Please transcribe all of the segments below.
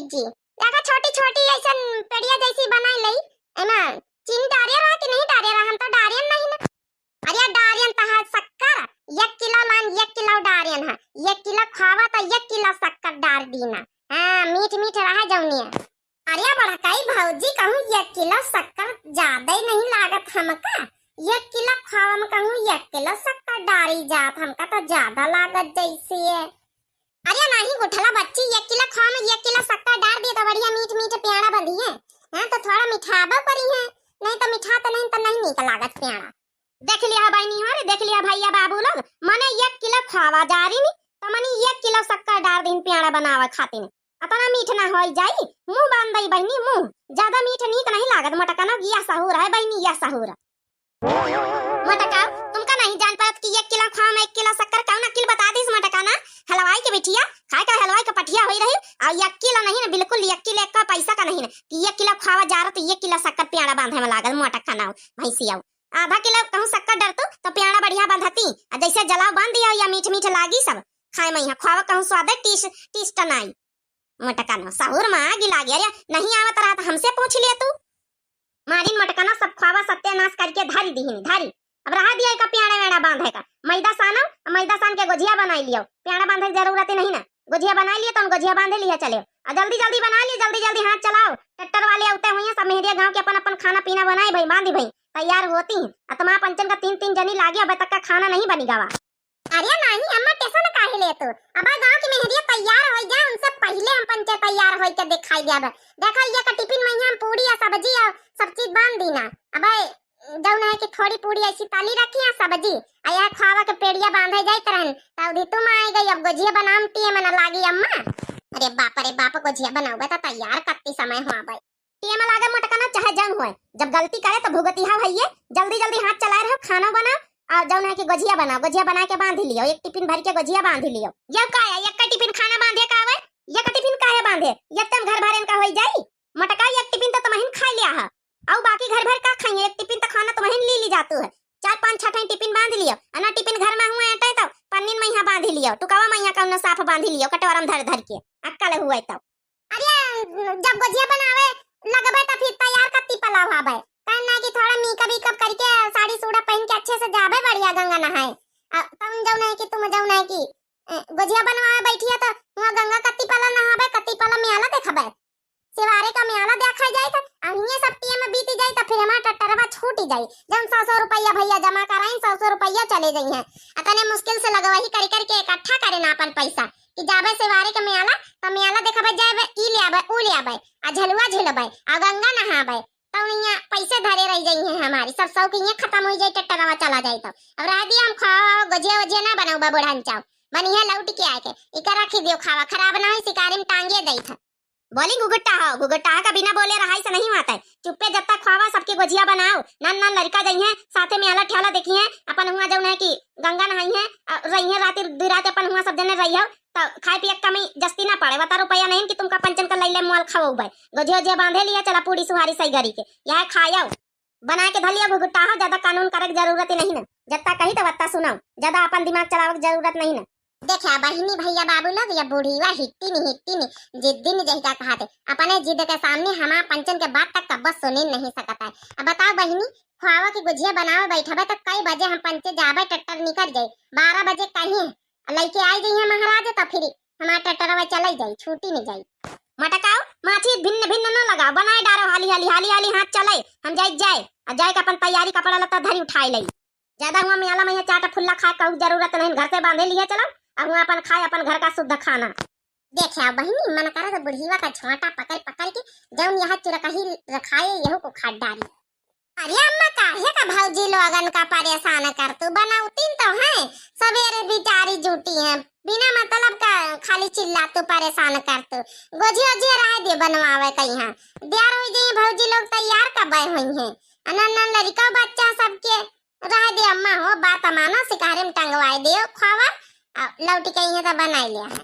पंडित जी। देखा छोटी छोटी ऐसा पेड़िया जैसी बनाई लई। एमा चीनी डारिया रहा कि नहीं डारिया रहा, हम तो डारियन नहीं ना। अरे डारियन तहा शक्कर 1 किलो लान 1 किलो डारियन है। 1 किलो खावा तो 1 किलो शक्कर डार दीना। हां मीठ मीठ रहा जौनिया। अरे बड़काई भौजी कहूं 1 किलो शक्कर ज्यादा ही नहीं लागत हमका। 1 किलो खावा में कहूं 1 किलो शक्कर डारी जात हमका तो ज्यादा लागत जैसी है। अरे नहीं गुठला बच्ची 1 किलो खावा में 1 किलो शक्कर डाल दिए तो बढ़िया मीठ मीठ प्याड़ा बंधी है। हां तो थोड़ा मिठाबा पड़ी है, नहीं तो मिठा तो नहीं निक लागत प्याड़ा। देख लिया बहनी हो रे, देख लिया भैया बाबू लोग, मने 1 किलो खावा जारी नी तो मने 1 किलो शक्कर डाल दिन प्याड़ा बनावे खातिर। अतना मीठ ना होई जाई, मुंह बांध दई बहनी मुंह। ज्यादा मीठ नीक नहीं लागत मोटका ना, या सहूर है बहनी या सहूर। मोटका तुमका नहीं जान पात कि 1 किलो खावा में 1 किलो शक्कर कौन अकिल बता दिस मोटका ना। हलवाई के बिटिया खाए का हलवाई का पठिया होई रही और 1 किलो नहीं ना, बिल्कुल 1 किलो का पैसा का नहीं ना कि 1 किलो खावा जा रहा तो 1 किलो शक्कर प्याड़ा बांधे में लागल मोटका ना भैंसिया। आधा किलो कहूं शक्कर डरतू तो प्याड़ा बढ़िया बांधती, जैसे जलाव बांध दिया या मीठ मीठ लागी सब खाए में। खावा कहूं स्वाद टीस टनाई मोटका ना सहूर में आग लागी। अरे नहीं आवत रहा तो हमसे पूछ लिया तू। मारिन मोटका ना सब खावा सत्यानाश करके धारी दीहिन धारी। अब रहा दिया का प्याड़ा वेड़ा बांधे का। मैदा सान के गोजिया बनाई लियो, प्याड़ा बांधे की जरूरत ही नहीं ना। गोजिया बना लिए तो गोजिया बांधे लिया चले और जल्दी जल्दी बना लिए, जल्दी जल्दी हाथ चलाओ। ट्रैक्टर वाले आते हुए हैं सब मेहरिया गांव के अपन अपन खाना पीना बनाए भाई बांधी भाई तैयार होती हैं। अतमा पंचन का 3 जनी लागे अब तक का खाना नहीं बनी गवा। अरे नहीं अम्मा टेंशन काहे ले तू, अब गांव की मेहरिया तैयार हो जाए उनसे पहले हम पंचे तैयार होई के दिखाई दिया। देखा ये का टिफिन में हम पूरी या सब्जी और सब चीज बांध दीना। अब जौन है कि थोड़ी पूरी ऐसी ताली रखी है सब्जी आया खावा के पेड़िया बांधे जाइत रहन तौदी तुम आए गई। अब गोजिया बनामती है मना लागी अम्मा। अरे बाप गोजिया बनाओगे तो तैयार करती समय हुआ भाई टीए में लागे मोटका ना चाहे जंग होए, जब गलती करे तो भुगती हा भैया। जल्दी जल्दी हाथ चलाए रहो, खाना बनाओ और जौन है कि गोजिया बनाओ, गोजिया बना के बांध लियो। एक टिफिन भर के गोजिया बांध लियो। ये का है एक का टिफिन खाना बांधे का आवे, ये का टिफिन काहे बांधे, ये तुम घर भरन का होई जाई मोटका। एक टिफिन तो तुमहिन खा लिया है और बाकी घर भर का खाएंगे। एक टिफिन तो खाना तुमहिन ली जातू है। 4-5-6 टिफिन बांध लियो, अना टिफिन घर में हुए अटे तो पन्नीन में यहां बांध लियो, तू कवा में यहां कौन साफ बांध लियो कटोरम धर के अक्कल हुए तो। अरे जब गोजिया बनावे लगबे तो फिर तैयार कत्ती पलाव आवे कहना कि थोड़ा मेकअप करके साड़ी सूड़ा पहन के अच्छे से जाबे बढ़िया गंगा नहाए। तुम जौन है कि गोजिया बनवाए बैठिया तो वहां गंगा कत्ती पला नहाबे, कत्ती पला मेला देखबे, सिवारे का मेला देखा जाए तो अहिए सब टीए में बीती जाए तो फिर हमारा टट्टरवा छूट जाए। जब 100 रुपया भैया जमा कराइन 100 रुपया चले जाई हैं। अतने मुश्किल से लगवही करके इकट्ठा करे ना अपन पैसा कि जाबे सिवारे का मेला तो मेला देखबे जाबे ई ले आबे ऊ ले आबे आ झलुआ झलबे आ गंगा नहाबे तो इया पैसे धरे रह जाई हैं हमारी सब शौक इया खत्म हो जाए टट्टरवा चला जाए तो। अब रह दिया हम खाओ गोजिया ना बनाओ बबुढ़न चाव बनिया लौट के आके इका रख दियो खावा खराब ना हो शिकारी में टांगे दई था। बोली गुगट्टा का बिना बोले रहाई से नहीं आता है। चुप्पे जब तक खावा सबके गोजिया बनाओ, नन लड़का जाई है साथे में आला ठेला देखी है अपन हुआ जौन है कि गंगा नहाई है रही है रात दुरात अपन हुआ सब जने रही हो तो खाए पिए कमी जस्ती ना पड़े। बता रुपया नहीं कि तुमका पंचन कर लैले मोल खाओ भाई गोजिया बांधे लिया चला पूरी सुहारी सही गरी के यह खाओ बना के धलिया गुगट्टा हो। ज्यादा कानून करे की जरूरत ही नहीं ना, जत्ता कही तो बत्ता सुनाओ, ज्यादा अपन दिमाग चलावे की जरूरत नहीं ना। देखा बहिनी भैया बाबू लोग या बूढ़ीवा हिट्टी नहीं जिद्दी नहीं जहिका कहते अपने जिद के सामने हमारा पंचन के बात तक कब्बस सुनी नहीं सकता है। अब बताओ बहिनी खावा की गुजिया बनावे बैठबे तो कई बजे हम पंचे जाबे ट्रैक्टर निकल जाए 12 बजे कहीं लइके आई गई है महाराज तो फिर हमारा ट्रैक्टर चले जाए छूटी नहीं जाए। मटकाओ माछी भिन्न न लगाओ बनाए डारो हाली हाथ चले हम जाए अपन तैयारी कपड़ा लता धरी उठाए लई। ज्यादा हुआ मेला में चाटा फुल्ला खाए कहू जरूरत नहीं, घर से बांधे लिए चलो अब अपन खाए अपन घर का शुद्ध खाना। देखा बहिनी मन करा तो बुढ़ीवा का छोटा पकड़ के जौन यहाँ चिरकही रखाए यहू को खाट डाली। अरे अम्मा काहे का भौजी लोगन का परेशान कर तू बनाउती तो है सवेरे बिचारी जूटी है बिना मतलब का खाली चिल्ला तू परेशान कर तू गोजिया रह दे बनवावे कहीं दियार हो जाए भौजी लोग तैयार कब हुई है अनन लड़का बच्चा सबके रह दे अम्मा हो बात मानो शिकारी में टंगवाए दियो खावा लौट के यहाँ तो बना लिया है।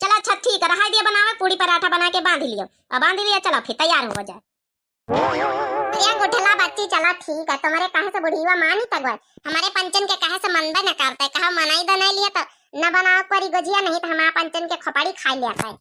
चलो अच्छा ठीक है रहा दिया बनावे पूरी पराठा बना के बांध लियो अब बांध लिया चलो फिर तैयार हो जाए। अरे गुठला बच्ची चलो ठीक है तुम्हारे कहे से बुढ़ीवा मानी तक हमारे पंचन के कहे से मन न करते कहा मनाई दनाई लिया तो न बनाओ करी गोजिया नहीं तो हमारा पंचन के खपड़ी खा लिया है।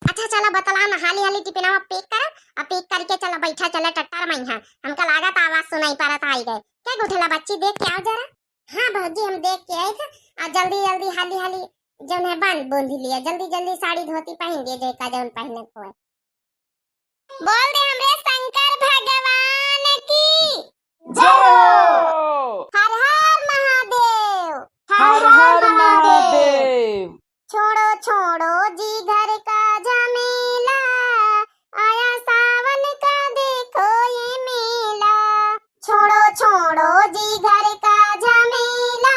अच्छा चला बतला ना, हाली हाली टिफिनवा पैक कर, अब पैक करके चला बैठा चला टट्टार में यहाँ। हमका लागत आवाज सुनाई पड़त आई गए। क्या गुठला बच्ची देख के आओ जरा। हाँ भौजी हम देख के आए थे। और जल्दी जल्दी हाली हाली जौन है बांध बूंद लिया, जल्दी जल्दी साड़ी धोती पहन दिए जो का जौन पहने को है। बोल दे हमरे शंकर भगवान की जय। हर हर महादेव। हर हर महादेव। छोड़ो छोड़ो जी घर का झमेला, आया सावन का देखो ये मेला। छोड़ो छोड़ो जी घर का झमेला,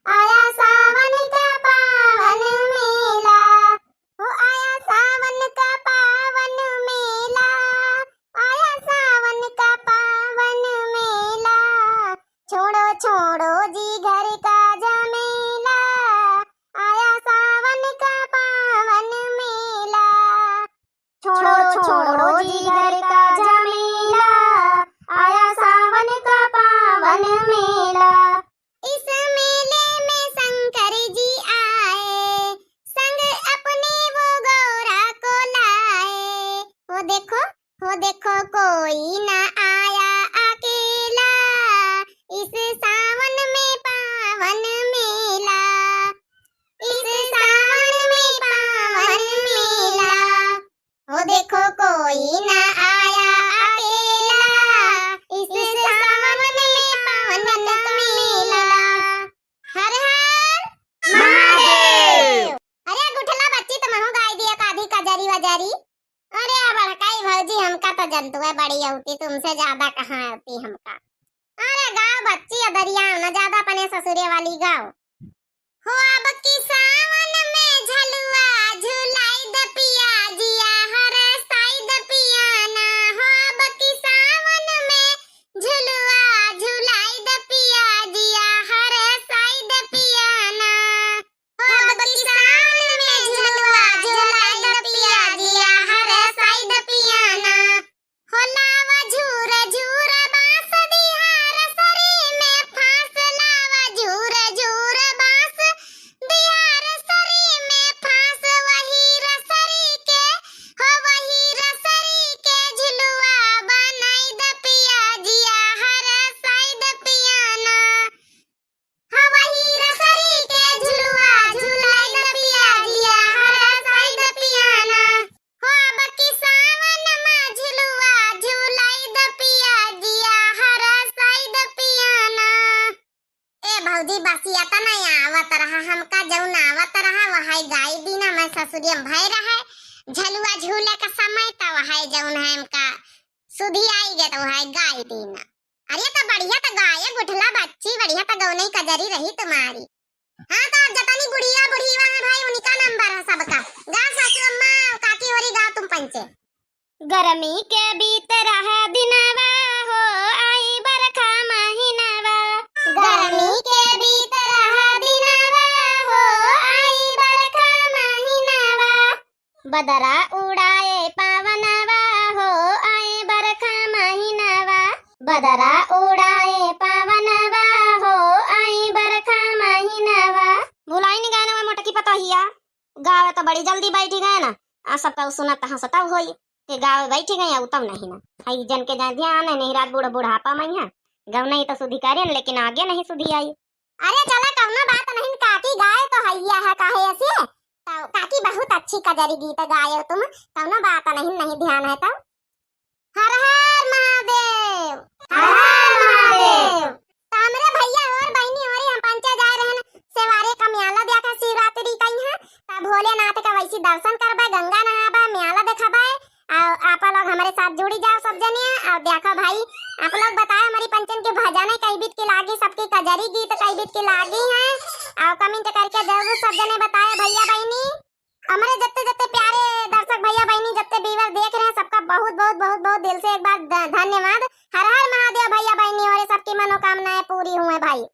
आया सावन का पावन मेला। वो आया सावन का पावन मेला, आया सावन का पावन मेला। छोड़ो छोड़ो जी घर का झमेला, आया सावन का पावन मेला। छोड़ो छोड़ो जी घर का झमेला, आया सावन का पावन मेला। इस मेले में शंकर जी आए, संग अपने वो गौरा को लाए। वो देखो कोई ना आया अकेला, इस सावन में पावन मेला। इस सावन में पावन मेला। वो देखो कोई ना आया अकेला, इस सावन में पावन मेला। हर हर महादेव। अरे गुठला बच्ची तुम हो गाय दिया काधी कजरी वजरी। अरे बड़काई भौजी हमका तो जंतु है बड़ी होती, तुमसे ज्यादा कहाँ होती हमका। अरे गाँव बच्ची अदरिया न ज्यादा अपने ससुरे वाली गाँव। हो अब की सावन में झलुआ झुलाई द पिया जिया हर साई द पियाना। हो अब की सावन में झुलुआ झुलाई द पिया जिया हर साई द पियाना। हो अब की सावन में झुलुआ झुलाई द पिया जिया हर साई द पियाना। हो लावा झूर झूर बांस दिहार सरी में फांस, लावा झूर झूर बांस दिहार सरी में फांस। वही रसरी के हो वही रसरी के झुलुआ बनाई द पिया जिया हर साई द पियाना। हो वही रसरी के झुलुआ झुलाई द पिया जिया हर साई द पियाना। हो अब की सावन में झुलुआ झुलाई द पिया जिया हर साई द पियाना। ए भौजी बसिया त नहीं आवत रहा, हमका जौन आवत रहा वहाई गाय दीना। मैं ससुरियम भय रहा झलुआ झूले का समय त वहाई जौन है हमका सुधी आई गए तो वहाई गाय दीना। अरे तो बढ़िया तो गाय गुठला बच्ची बढ़िया तो गौनई कजरी रही तुम्हारी। हाँ तो अब जतनी बुढ़िया बुढ़ीवा है भाई उनका नंबर है सबका। गा सासू अम्मा काकी होरी गा तुम पंचे। गर्मी के बीत रहा दिनवा हो आई बरखा महीनावा। गर्मी के बीत रहा दिनवा हो आई बरखा महीनावा। बदरा उड़ाए पावनवा हो आए बरखा महीनावा। बदरा उड़ाए पावनवा हो आई बरखा महीनावा। भुलाई नहीं गए ना मोटकी पतोहिया। गाँव तो बड़ी जल्दी बैठी गए ना, आ सब सुनत हंसता होई के गाँव बैठी गई तब नहीं ना। हई जन के जाए ध्यान है नहीं रात बूढ़ा बुढ़ापा में है गाँव नहीं तो सुधी करे न, लेकिन आगे नहीं सुधी आई। अरे चला कौनो बात नहीं, काकी गाय तो हैया है काहे ऐसे। तो काकी बहुत अच्छी कजरी गीत गाए हो तुम, कौनो बात नहीं ध्यान है तो। हर हर महादेव। हर हर महादेव। तो हमरे भैया और बहनी और हम पंचे जाए रहन सेवारे का म्याला देखा शिवरात्रि कहीं है। तब भोलेनाथ का वैसी दर्शन करबा, गंगा नहाबा, म्याला देखबा। आप लोग हमारे साथ जुड़ी जाओ सब जनिया और देखो भाई। आप लोग बताओ हमारी पंचन के भजन कई बीत की लागी, सबकी कजरी गीत कई बीत की लागी है और कमेंट करके जरूर सब जने बताए भैया बहनी। हमारे जत्ते जत्ते प्यारे दर्शक भैया बहनी जत्ते व्यूअर देख रहे हैं सबका बहुत बहुत बहुत बहुत दिल से एक बार धन्यवाद। हर हर महादेव भैया बहनी और सबकी मनोकामनाएं पूरी हुए भाई।